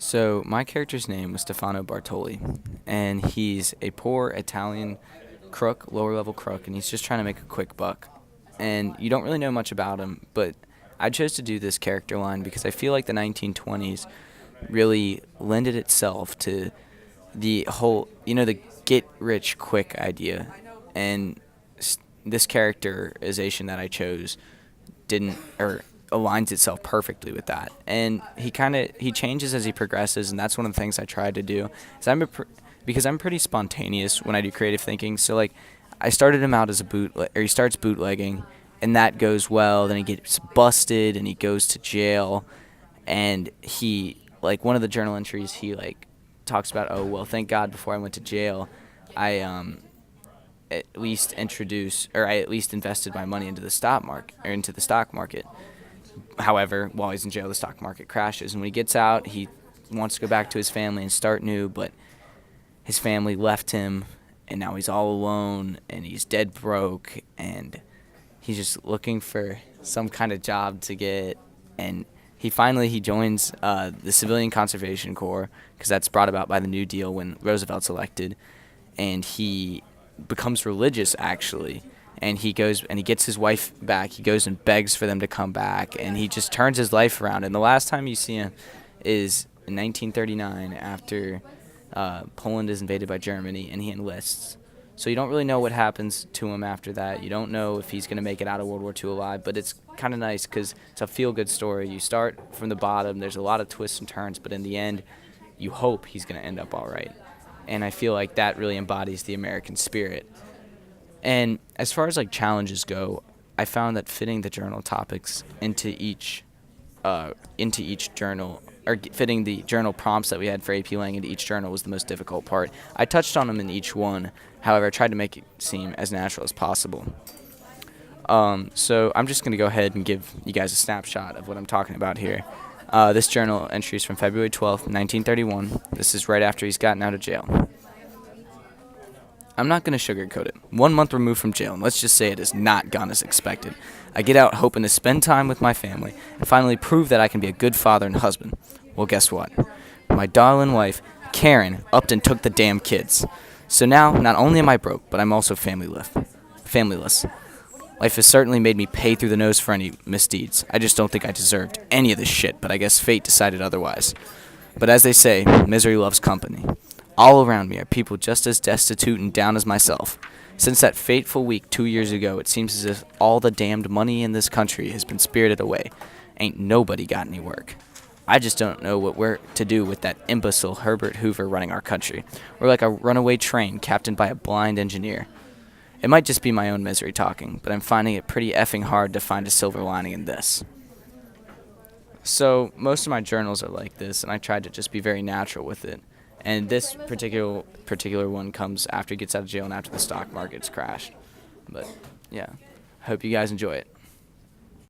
So my character's name was Stefano Bartoli, and he's a poor Italian crook, lower level crook, and he's just trying to make a quick buck. And you don't really know much about him, but I chose to do this character line because I feel like the 1920s really lended itself to the whole, the get rich quick idea. And this characterization that I chose didn't or aligns itself perfectly with that. And he changes as he progresses, and that's one of the things I tried to do. Is because I'm pretty spontaneous when I do creative thinking. So like I started him out as he starts bootlegging, and that goes well. Then he gets busted and he goes to jail, and he like one of the journal entries he like talks about, oh well, thank God before I went to jail, I I at least invested my money into the stock market. However, while he's in jail, the stock market crashes, and when he gets out, he wants to go back to his family and start new, but his family left him, and now he's all alone, and he's dead broke, and he's just looking for some kind of job to get, and he joins the Civilian Conservation Corps, because that's brought about by the New Deal when Roosevelt's elected, and he becomes religious actually, and he goes and he gets his wife back. He goes and begs for them to come back, and he just turns his life around. And the last time you see him is in 1939 after Poland is invaded by Germany, and he enlists. So you don't really know what happens to him after that. You don't know if he's going to make it out of World War II alive, but it's kind of nice because it's a feel-good story. You start from the bottom. There's a lot of twists and turns, but in the end, you hope he's going to end up all right. And I feel like that really embodies the American spirit. And as far as like challenges go, I found that fitting the journal topics into each journal, or fitting the journal prompts that we had for AP Lang into each journal was the most difficult part. I touched on them in each one. However, I tried to make it seem as natural as possible. So I'm just going to go ahead and give you guys a snapshot of what I'm talking about here. This journal entry is from February 12th, 1931. This is right after he's gotten out of jail. I'm not going to sugarcoat it. 1 month removed from jail, and let's just say it has not gone as expected. I get out hoping to spend time with my family and finally prove that I can be a good father and husband. Well, guess what? My darling wife, Karen, upped and took the damn kids. So now, not only am I broke, but I'm also familyless. Life has certainly made me pay through the nose for any misdeeds. I just don't think I deserved any of this shit, but I guess fate decided otherwise. But as they say, misery loves company. All around me are people just as destitute and down as myself. Since that fateful week 2 years ago, it seems as if all the damned money in this country has been spirited away. Ain't nobody got any work. I just don't know what we're to do with that imbecile Herbert Hoover running our country. We're like a runaway train captained by a blind engineer. It might just be my own misery talking, but I'm finding it pretty effing hard to find a silver lining in this. So most of my journals are like this, and I tried to just be very natural with it. And this particular one comes after he gets out of jail and after the stock market's crashed. But yeah, I hope you guys enjoy it.